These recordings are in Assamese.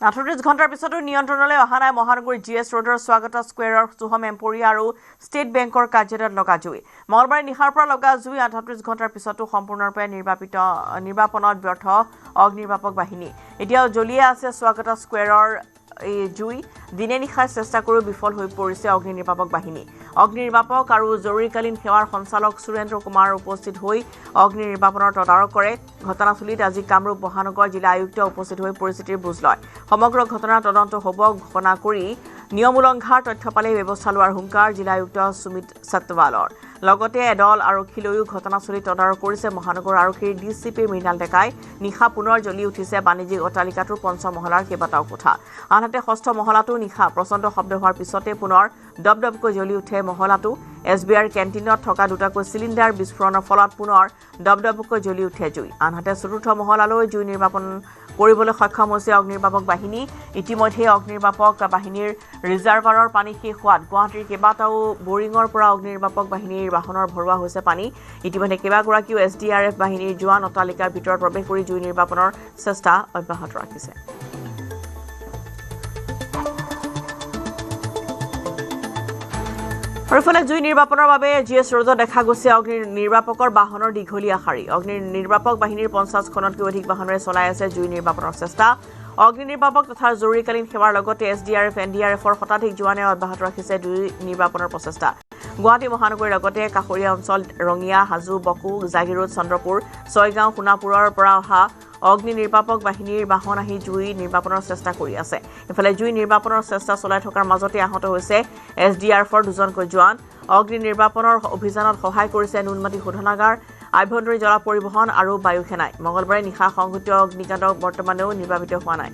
38 ঘণ্টাৰ পিছতো নিয়ন্ত্ৰণলৈ অহা নাই মহানগৰীৰ জিএছ ৰোডৰ স্বাগতা স্কোৱেৰৰ চুহম এম্পৰিয়া আৰু ষ্টেট বেংকৰ কাৰ্যালয়ত লগা জুই। মঙলবাৰে নিশাৰ পৰা লগা জুই 38 ঘণ্টাৰ পিছতো সম্পূৰ্ণৰূপে নিৰ্বাপনত ব্যৰ্থ অগ্নিনিৰ্বাপক বাহিনী। এতিয়াও জ্বলিয়ে আছে স্বাগতা স্কোৱেৰৰ এই জুই। দিনে নিশাই চেষ্টা কৰিও বিফল হৈ পৰিছে অগ্নিনিৰ্বাপক বাহিনী। অগ্নিনিৰ্বাপক আৰু জৰুৰীকালীন সেৱাৰ সঞ্চালক সুৰেন্দ্ৰ কুমাৰ উপস্থিত হৈ অগ্নিনিৰ্বাপনৰ তদাৰক কৰে। ঘটনাস্থলীত আজি কামৰূপ মহানগৰ জিলা আয়ুক্ত উপস্থিত হৈ পৰিস্থিতিৰ বুজ লয়। সমগ্ৰ ঘটনাৰ তদন্ত হ'ব ঘোষণা কৰি নিয়ম উলংঘাৰ তথ্য পালে ব্যৱস্থা লোৱাৰ হুংকাৰ জিলা আয়ুক্ত সুমিত সত্যৱালৰ। লগতে এদল আৰক্ষীলৈও ঘটনাস্থলীত তদাৰক কৰিছে মহানগৰ আৰক্ষীৰ ডিচিপি মৃণাল ডেকাই। নিশা পুনৰ জ্বলি উঠিছে বাণিজ্যিক অট্টালিকাটোৰ পঞ্চম মহলাৰ কেইবাটাও কোঠা। আনহাতে ষষ্ঠ মহলাটো নিশা প্ৰচণ্ড শব্দ হোৱাৰ পিছতে পুনৰ দপদপকৈ জ্বলি উঠে মহলাটো। SBIৰ কেণ্টিনত থকা দুটাকৈ চিলিণ্ডাৰ বিস্ফোৰণৰ ফলত পুনৰ দপদপকৈ জ্বলি উঠে জুই। আনহাতে চতুৰ্থ মহলালৈ জুই নিৰ্বাপন কৰিবলৈ সক্ষম হৈছে অগ্নিনিৰ্বাপক বাহিনী। ইতিমধ্যে অগ্নিনিৰ্বাপক বাহিনীৰ ৰিজাৰ্ভাৰৰ পানী শেষ হোৱাত গুৱাহাটীৰ কেইবাটাও বৰিঙৰ পৰা অগ্নিনিৰ্বাপক বাহিনীৰ বাহনৰ ভৰোৱা হৈছে পানী। ইতিমধ্যে কেইবাগৰাকীও SDRF বাহিনীৰ জোৱান অট্টালিকাৰ ভিতৰত প্ৰৱেশ কৰি জুই নিৰ্বাপনৰ চেষ্টা অব্যাহত ৰাখিছে। আৰু জুই নিৰ্বাপনৰ বাবে জিএছ ৰোডত দেখা গৈছে অগ্নিনিৰ্বাপকৰ বাহনৰ দীঘলীয়া শাৰী। অগ্নিনিৰ্বাপক বাহিনীৰ 50খনতকৈ অধিক বাহনেৰে চলাই আছে জুই নিৰ্বাপনৰ চেষ্টা। অগ্নিনিৰ্বাপক তথা জৰুৰীকালীন সেৱাৰ লগতে SDRF NDRFৰ শতাধিক জোৱানে অব্যাহত ৰাখিছে জুই নিৰ্বাপনৰ প্ৰচেষ্টা। গুৱাহাটী মহানগৰীৰ লগতে কাষৰীয়া অঞ্চল ৰঙিয়া, হাজো, বকো, জাগিৰোড, চন্দ্ৰপুৰ, ছয়গাঁও, সোণাপুৰৰ পৰা অহা অগ্নিনিৰ্বাপক বাহিনীৰ বাহন আহি জুই নিৰ্বাপনৰ চেষ্টা কৰি আছে। ইফালে জুই নিৰ্বাপনৰ চেষ্টা চলাই থকাৰ মাজতে আহত হৈছে SDRFৰ দুজনকৈ জোৱান। অগ্নিনিৰ্বাপনৰ অভিযানত সহায় কৰিছে নুনমাটি শোধনাগাৰ, আভ্যন্তৰীণ জল পৰিবহণ আৰু বায়ু সেনাই। মঙলবাৰে নিশা সংঘটিত অগ্নিকাণ্ড বৰ্তমানেও নিৰ্বাপিত হোৱা নাই।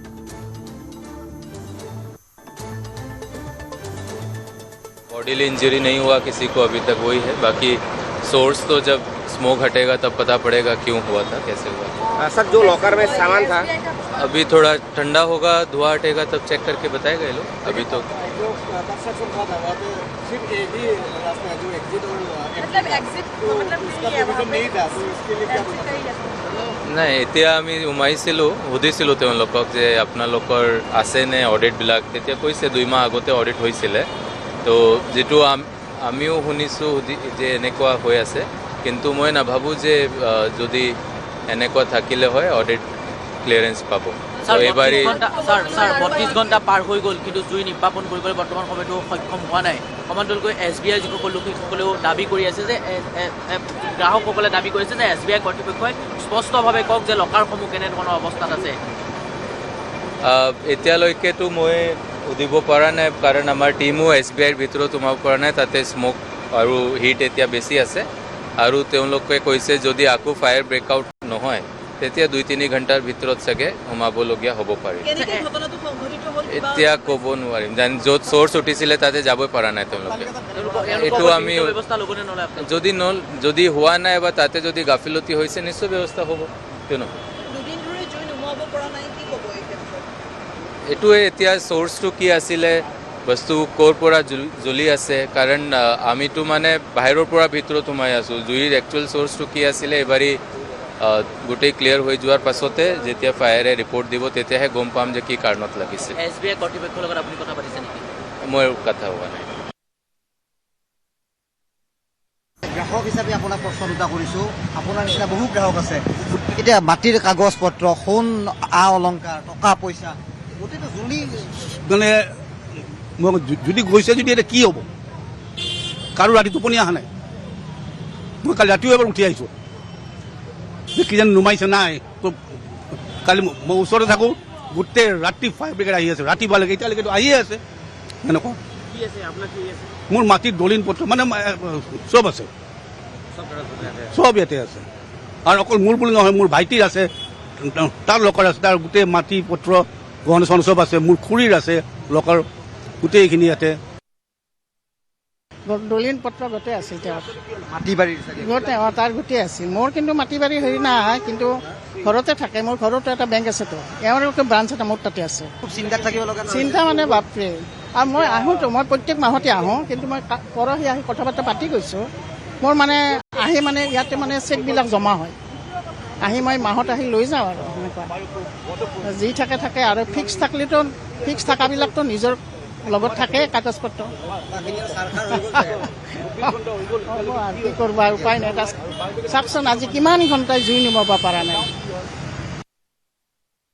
बॉडीली इंजरी नहीं हुआ किसी को अभी तक, वही है। बाकी सोर्स तो जब स्मोक हटेगा तब पता पड़ेगा क्यों हुआ था, कैसे हुआ। सर जो लॉकर में सामान था अभी थोड़ा ठंडा होगा, धुआं हटेगा तब चेक करके बताएगा ये लोग। अभी तो নাই, এতিয়া আমি সোমাইছিলোঁ, সুধিছিলোঁ তেওঁলোকক যে আপোনালোকৰ আছেনে অডিটবিলাক। তেতিয়া কৈছে 2 মাহ আগতে অডিট হৈছিলে। তো যেটো আমিও শুনিছোঁ যে এনেকুৱা হৈ আছে, কিন্তু মই নাভাবোঁ যে যদি এনেকুৱা থাকিলে হয় অডিট ক্লিয়াৰেঞ্চ পাব। এইবাৰ 32 ঘণ্টা পাৰ হৈ গ'ল, কিন্তু জুই নিৰ্বাপন কৰিবলৈ বৰ্তমান সময়তো সক্ষম হোৱা নাই। সমান্তৰালকৈ SBIৰ যিসকল লোকসকলেও দাবী কৰি আছে যে গ্ৰাহকসকলে দাবী কৰিছে যে SBI কৰ্তৃপক্ষই স্পষ্টভাৱে কওক যে লকাৰসমূহ কেনেধৰণৰ অৱস্থাত আছে। এতিয়ালৈকেতো মই সুধিব পৰা নাই, কাৰণ আমাৰ টিমো SBIৰ ভিতৰত সোমাব পৰা নাই। তাতে স্মোক আৰু হিট এতিয়া বেছি আছে, আৰু তেওঁলোকে কৈছে যদি আকৌ ফায়াৰ ব্ৰেকআউট নহয় তেতিয়া 2-3 ঘণ্টাৰ ভিতৰত চাগে সোমাবলগীয়া হ'ব পাৰে। এতিয়া ক'ব নোৱাৰিম, য'ত চ'ৰ্চ উঠিছিলে তাতে যাবই পৰা নাই তেওঁলোকে। এইটো আমি যদি হোৱা নাই বা তাতে যদি গাফিলতি হৈছে নিশ্চয় ব্যৱস্থা হ'ব, কিয় নহয়। এইটোৱে এতিয়া চ'ৰ্চটো কি আছিলে, বস্তু ক'ৰ পৰা জ্বলি আছে, কাৰণ আমিতো মানে বাহিৰৰ পৰা ভিতৰত সোমাই আছোঁ। জুইৰ একচুৱেল চ'ৰ্চটো কি আছিলে এবাৰেই গোটেই ক্লিয়াৰ হৈ যোৱাৰ পাছতে যেতিয়া ফায়াৰে ৰিপৰ্ট দিব তেতিয়াহে গম পাম যে কি কাৰণত লাগিছে। SBI কৰ্তৃপক্ষৰ লগত আপুনি কথা পাতিছে নেকি? মই কথা হোৱা নাই। গ্ৰাহক হিচাপে আপোনাক প্ৰশ্ন দুটা কৰিছোঁ। আপোনাৰ নিচিনা বহু গ্ৰাহক আছে, এতিয়া মাটিৰ কাগজ পত্ৰ, সোণ আ অলংকাৰ, টকা পইচা গোটেইটো জ্বলি মানে মই যদি গৈছে যদি এতিয়া কি হ'ব, কাৰো ৰাতি টোপনি অহা নাই। মই কালি ৰাতিও এবাৰ উঠি আহিছোঁ যে কি জানি নুমাইছে নাই। কালি মই ওচৰতে থাকোঁ, গোটেই ৰাতি ফায়াৰ ব্ৰিগেড আহি আছে, ৰাতি ভালকৈ এতিয়ালৈকেতো আহিয়ে আছে। এনেকুৱা মোৰ মাটিৰ দলিল পত্ৰ মানে চব আছে, চব ইয়াতে আছে। আৰু অকল মোৰ বুলি নহয়, মোৰ ভাইটিৰ আছে, তাৰ লকাৰ আছে, তাৰ গোটেই মাটি পত্ৰ গহনা চহনা চব আছে। মোৰ খুৰীৰ আছে লকাৰ, গোটেইখিনি ইয়াতে দলিল পত্ৰ গোটেই আছিল তেওঁৰ মাটি বাৰীৰ গোটেই। তাৰ গোটেই আছিল। মোৰ কিন্তু মাটি বাৰী হেৰি নাই, কিন্তু ঘৰতে থাকে। মোৰ ঘৰতো এটা বেংক আছেতো, এওঁৰ ব্ৰাঞ্চ এটা মোৰ তাতে আছে। খুব চিন্তাত থাকিব লগা চিন্তা মানে বাপৰে। আৰু মই আহোঁতো, মই প্ৰত্যেক মাহতে আহোঁ, কিন্তু মই পৰহি আহি কথা বাৰ্তা পাতি গৈছোঁ। মোৰ মানে আহি মানে ইয়াতে মানে চেকবিলাক জমা হয়, আহি মই মাহত আহি লৈ যাওঁ আৰু। এনেকুৱা যি থাকে থাকে আৰু ফিক্স থাকলেতো ফিক্স থকাবিলাকতো নিজৰ লগত থাকে কাগজ পত্ৰ হ'ব আৰু কি কৰবা উপায় নাই চাওকচোন আজি কিমান ঘণ্টাই জুই নিমাব পৰা নাই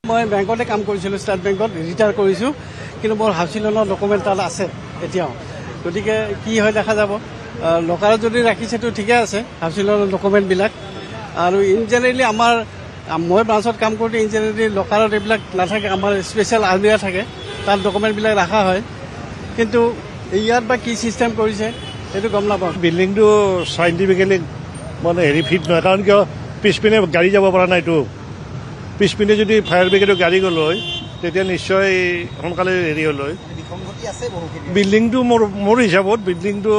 মই বেংকতে কাম কৰিছিলোঁ ষ্টেট বেংকত ৰিটায়াৰ কৰিছোঁ কিন্তু মোৰ হাউচিং লোনৰ ডকুমেণ্ট তাত আছে এতিয়াও গতিকে কি হয় দেখা যাব লকাৰত যদি ৰাখিছেতো ঠিকে আছে হাউচিং লোনৰ ডকুমেণ্টবিলাক আৰু ইন জেনেৰেলি আমাৰ মই ব্ৰাঞ্চত কাম কৰোঁতে ইন জেনেৰেলি লকাৰত এইবিলাক নাথাকে আমাৰ স্পেচিয়েল আলমিৰা থাকে তাত ডকুমেণ্টবিলাক ৰখা হয় কিন্তু ইয়াত বা কি ছিষ্টেম কৰিছে সেইটো গম নাপাওঁ বিল্ডিংটো চাইণ্টিফিকেলি মানে ফিট নহয় কাৰণ কিয় পিছপিনে গাড়ী যাব পৰা নাইতো পিছপিনে যদি ফায়াৰ ব্ৰিগেডৰ গাড়ী গ'ল হয় তেতিয়া নিশ্চয় সোনকালে হ'ল হয় বিল্ডিংটো মোৰ হিচাপত বিল্ডিংটো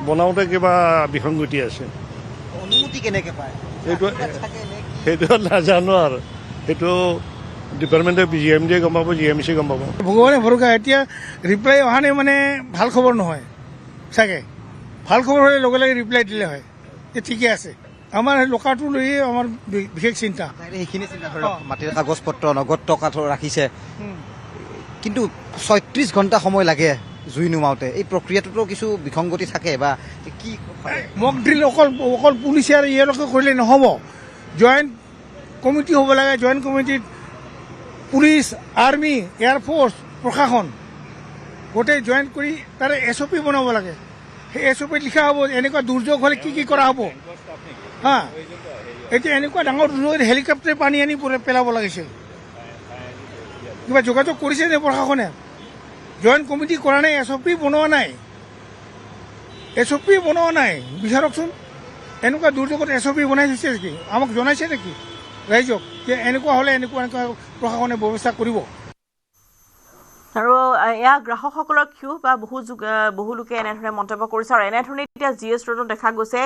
বনাওঁতে কিবা বিসংগতি আছে অনুমতি কেনেকৈ পায় সেইটো নাজানো আৰু সেইটো ডিপাৰ্টমেণ্টে GMDয়ে গম পাব GMC গম পাব ভগৱানে ভৰসা এতিয়া ৰিপ্লাই অহা নাই মানে ভাল খবৰ নহয় চাগে ভাল খবৰ হ'লে লগে লগে ৰিপ্লাই দিলে হয় ঠিকে আছে আমাৰ লকাৰটো লৈয়ে আমাৰ বিশেষ চিন্তা সেইখিনি চিন্তা ধৰক মাটিৰ কাগজ পত্ৰ নগদ টকা ৰাখিছে কিন্তু 36 ঘণ্টা সময় লাগে জুই নুমাওঁতে এই প্ৰক্ৰিয়াটোতো কিছু বিসংগতি থাকে বা কি মক ড্ৰিল অকল পুলিচে আৰু ইয়ালোকে কৰিলে নহ'ব জইণ্ট কমিটি হ'ব লাগে জইণ্ট কমিটিত পুলিচ আৰ্মি এয়াৰফ'ৰ্চ প্ৰশাসন গোটেই জইণ্ট কৰি তাৰে SOP বনাব লাগে সেই SOPত লিখা হ'ব এনেকুৱা দুৰ্যোগ হ'লে কি কৰা হ'ব হা এতিয়া এনেকুৱা ডাঙৰ দুৰ্যোগত হেলিকপ্টাৰে পানী আনি পেলাব লাগিছিল কিবা যোগাযোগ কৰিছে নে প্ৰশাসনে জইণ্ট কমিটি কৰা নাই SOP বনোৱা নাই বিচাৰকচোন এনেকুৱা দুৰ্যোগত SOP বনাই থৈছে নেকি আমাক জনাইছে নেকি ৰাইজক যে এনেকুৱা হ'লে এনেকুৱা প্ৰশাসনে ব্যৱস্থা কৰিব আৰু এয়া গ্ৰাহকসকলৰ ক্ষোভ বা বহু লোকে এনেধৰণে মন্তব্য কৰিছে আৰু এনেধৰণে এতিয়া GS ৰোডত দেখা গৈছে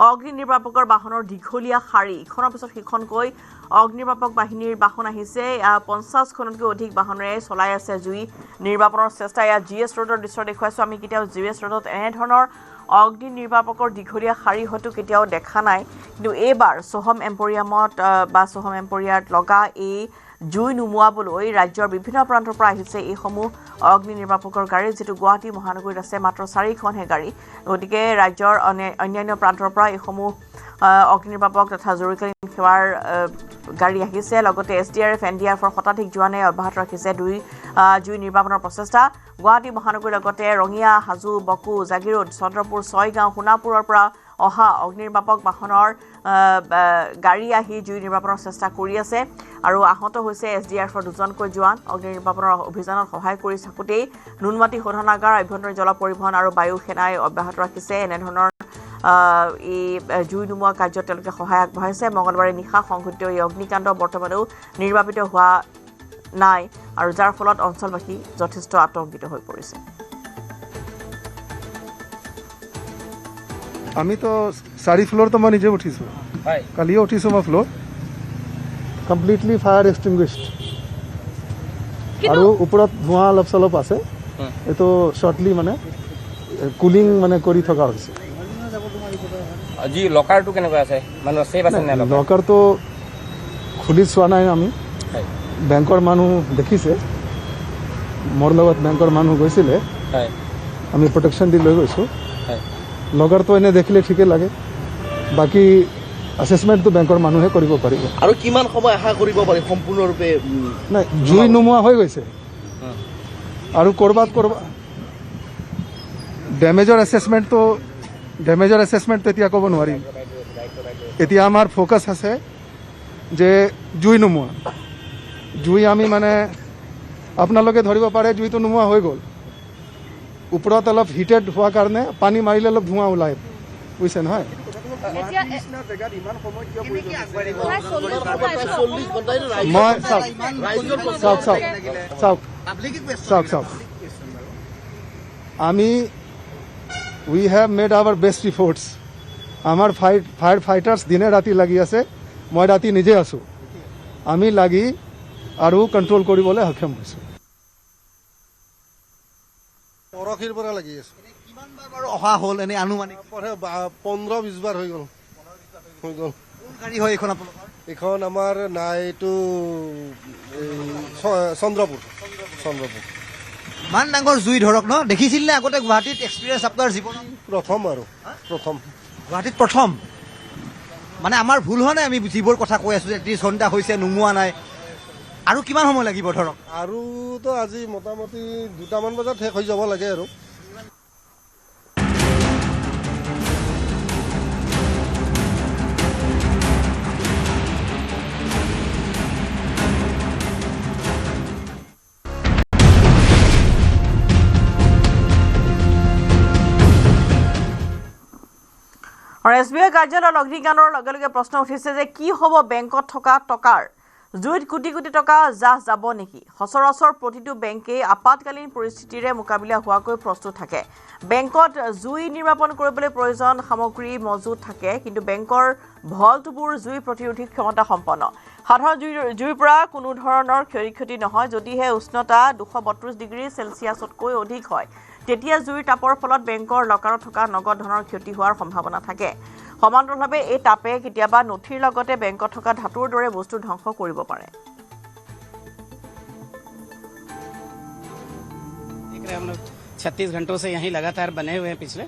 অগ্নি নিৰ্বাপকৰ বাহনৰ দীঘলীয়া শাৰী ইখনৰ পিছত সিখনকৈ অগ্নি নিৰ্বাপক বাহিনীৰ বাহন আহিছে 50খনতকৈ অধিক বাহনেৰে চলাই আছে জুই নিৰ্বাপনৰ চেষ্টা এয়া GS ৰোডৰ দৃশ্য দেখুৱাইছোঁ আমি কেতিয়াও GS ৰোডত এনেধৰণৰ অগ্নি নিৰ্বাপকৰ দীঘলীয়া শাৰী হয়তো কেতিয়াও দেখা নাই কিন্তু এইবাৰ সোহম এম্পৰিয়াত লগা এই জুই নুমুৱাবলৈ ৰাজ্যৰ বিভিন্ন প্ৰান্তৰ পৰা আহিছে এইসমূহ অগ্নি নিৰ্বাপকৰ গাড়ী যেটো গুৱাহাটী মহানগৰীত আছে মাত্ৰ 4খনহে গাড়ী গতিকে ৰাজ্যৰ অন্যান্য প্ৰান্তৰ পৰা এইসমূহ অগ্নি নিৰ্বাপক তথা জৰুৰীকালীন সেৱাৰ গাড়ী আহিছে লগতে SDRF NDRFৰ শতাধিক জোৱানে অব্যাহত ৰাখিছে জুই নিৰ্বাপনৰ প্ৰচেষ্টা গুৱাহাটী মহানগৰীৰ লগতে ৰঙিয়া হাজু বকু জাগিৰোড চন্দ্ৰপুৰ ছয়গাঁও সোণাপুৰৰ পৰা অহা অগ্নি নিৰ্বাপক বাহনৰ গাড়ী আহি জুই নিৰ্বাপনৰ চেষ্টা কৰি আছে আৰু আহত হৈছে SDRFৰ দুজনকৈ জোৱান অগ্নি নিৰ্বাপনৰ অভিযানত সহায় কৰি থাকোঁতেই নুনমাটি শোধনাগাৰ আভ্যন্তৰীণ জল পৰিবহণ আৰু বায়ু সেনাই অব্যাহত ৰাখিছে এনেধৰণৰ এই জুই নুমুৱা কাৰ্যত তেওঁলোকে সহায় আগবঢ়াইছে মঙলবাৰে নিশা সংঘটিত এই অগ্নিকাণ্ড বৰ্তমানেও নিৰ্বাপিত হোৱা নাই আৰু যাৰ ফলত অঞ্চলবাসী যথেষ্ট আতংকিত হৈ পৰিছে আমি তো 4 ফ্লোর তো মই নিজে উঠিছো কালিও উঠিছো মই ফ্লোর কমপ্লিটলি ফায়ার এক্সটিংগুইশড আৰু ওপৰত ধোঁৱা অলপ চলপ আছে এইটো শৰ্টলি মানে কুলিং মানে কৰি থকা হৈছে আজি লকাৰটো কেনেকুৱা আছে মানে সেভ আছে নে লকাৰটো খুলি চোৱা নাই আমি বেংকৰ মানুহ দেখিছে মোৰ লগত বেংকৰ মানুহ গৈছিলে আমি প্ৰটেকশ্যন দি লৈ গৈছোঁ লকাৰটো এনে দেখিলে ঠিকে লাগে বাকি এছেছমেণ্টটো বেংকৰ মানুহে কৰিব পাৰিব আৰু কিমান সময় আশা কৰিব পাৰি সম্পূৰ্ণৰূপে নাই জুই নুমুৱা হৈ গৈছে আৰু কৰবাত ডেমেজৰ এছেছমেণ্ট এতিয়া ক'ব নোৱাৰিম এতিয়া আমাৰ ফ'কাছ আছে যে জুই নুমুৱা জুই আমি মানে আপোনালোকে ধৰিব পাৰে জুইটো নুমুৱা হৈ গ'ল ওপৰত অলপ হিটেড হোৱাৰ কাৰণে পানী মাৰিলে অলপ ধোঁৱা ওলায় বুজিছে নহয় মই চাওক আমি উই হ্যাভ মেড আৱাৰ বেষ্ট ইফৰ্টছ আমাৰ ফায়াৰ ফাইটাৰ্ছ দিনে ৰাতি লাগি আছে মই ৰাতি নিজে আছোঁ আমি লাগি আৰু কণ্ট্ৰল কৰিবলৈ সক্ষম হৈছোঁ পৰহিৰ পৰা লাগি আছোঁ কিমানবাৰ বাৰু অহা হ'ল এনে আনুমানিক 15-20 বাৰ হৈ গ'ল গাড়ী হয় এইখন আপোনালোকৰ এইখন আমাৰ নাই এইটো চন্দ্ৰপুৰ ইমান ডাঙৰ জুই ধৰক ন দেখিছিল নে আগতে গুৱাহাটীত এক্সপিৰিয়েঞ্চ আপোনাৰ জীৱনত প্ৰথম গুৱাহাটীত প্ৰথম মানে আমাৰ ভুল হোৱা নাই আমি যিবোৰ কথা কৈ আছোঁ 30 ঘণ্টা হৈছে নুমুৱা নাই আৰু কিমান সময় লাগিব ধৰক আৰুতো আজি মোটামুটি 2টামান বজাত শেষ হৈ যাব লাগে আৰু আৰু SBI কাৰ্যালয়ৰ অগ্নিকাণ্ডৰ লগে লগে প্ৰশ্ন উঠিছে যে কি হ'ব বেংকত থকা টকাৰ জুইত কোটি কোটি টকা জাহ যাব নেকি সচৰাচৰ প্ৰতিটো বেংকেই আপাতকালীন পৰিস্থিতিৰে মোকাবিলা হোৱাকৈ প্ৰস্তুত থাকে বেংকত জুই নিৰ্বাপন কৰিবলৈ প্ৰয়োজন সামগ্ৰী মজুত থাকে কিন্তু বেংকৰ ভল্টবোৰ জুই প্ৰতিৰোধী ক্ষমতা সম্পন্ন সাধাৰণ জুইৰ পৰা কোনো ধৰণৰ ক্ষতি নহয় যদিহে উষ্ণতা 232 ডিগ্ৰী চেলচিয়াছতকৈ অধিক হয় তেতিয়া জুইৰ তাপৰ ফলত বেংকৰ লকাৰত থকা নগদ ধনৰ ক্ষতি হোৱাৰ সম্ভাৱনা থাকে সমান্তৰালভাৱে এই তাপে কেতিয়াবা নথিৰ লগতে বেংকত থকা ধাতুৰ দৰে বস্তু ধ্বংস কৰিব পাৰে हम लोग 36 घंटों से यहीं लगातार बने हुए हैं पिछले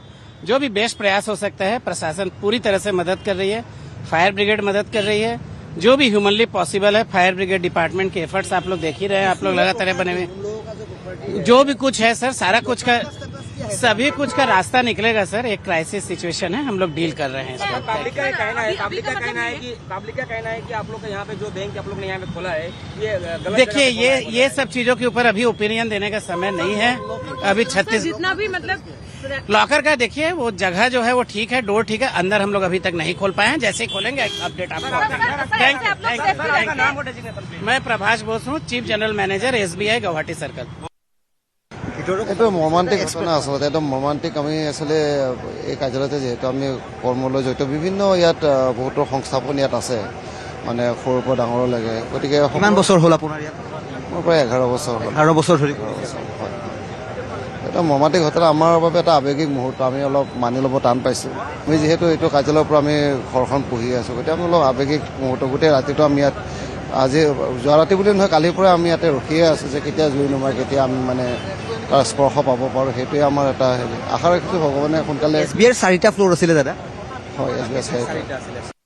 जो भी बेस्ट प्रयास हो सकता है प्रशासन पूरी तरह से मदद कर रही है फायर ब्रिगेड मदद कर रही है जो भी ह्यूमनली पॉसिबल है फायर ब्रिगेड डिपार्टमेंट के एफर्ट्स आप लोग देख ही रहे हैं आप लोग लगातार बने हुए जो भी कुछ है सर सारा कुछ का सभी कुछ का रास्ता निकलेगा सर एक क्राइसिस सिचुएशन है हम लोग डील कर रहे हैं पब्लिक का कहना है कि आप लोग का यहाँ पे जो बैंक आप लोग ने यहाँ पे खोला है ये गलत देखिए ये सब चीजों के ऊपर अभी ओपिनियन देने का समय नहीं है अभी 36 जितना भी मतलब लॉकर का देखिए वो जगह जो है वो ठीक है डोर ठीक है अंदर हम लोग अभी तक नहीं खोल पाए हैं जैसे ही खोलेंगे अपडेट आपको मैं प्रभाष बोस हूँ chief general manager SBI Guwahati circle এইটো মৰ্মান্তিক ঘটনা আচলতে একদম মৰ্মান্তিক আমি আচলতে এই কাৰ্যালয়তে যিহেতু আমি কৰ্মলৈ জড়িত বিভিন্ন ইয়াত বহুতো সংস্থাপন ইয়াত আছে মানে সৰুৰ পৰা ডাঙৰলৈকে গতিকে কিমান বছৰ হ'ল আপোনাৰ ইয়াত মোৰ প্ৰায় 11 বছৰ হ'ল 11 বছৰ ধৰি হয় এটা মৰ্মান্তিক ঘটনা আমাৰ বাবে এটা আৱেগিক মুহূৰ্ত আমি অলপ মানি ল'ব টান পাইছোঁ আমি যিহেতু এইটো কাৰ্যালয়ৰ পৰা আমি ঘৰখন পুহি আছোঁ গতিকে আমি অলপ আৱেগিক মুহূৰ্ত গোটেই ৰাতিটো আমি ইয়াত আজি যোৱা ৰাতি বুলি নহয় কালিৰ পৰা আমি ইয়াতে ৰখিয়ে আছোঁ যে কেতিয়া জুই নুমায় কেতিয়া আমি মানে তাৰ স্পৰ্শ পাব পাৰোঁ সেইটোৱে আমাৰ এটা আশা ৰাখিছোঁ ভগৱানে সোনকালে SBIৰ 4টা ফ্ল'ৰ আছিলে দাদা হয় SBI 4টা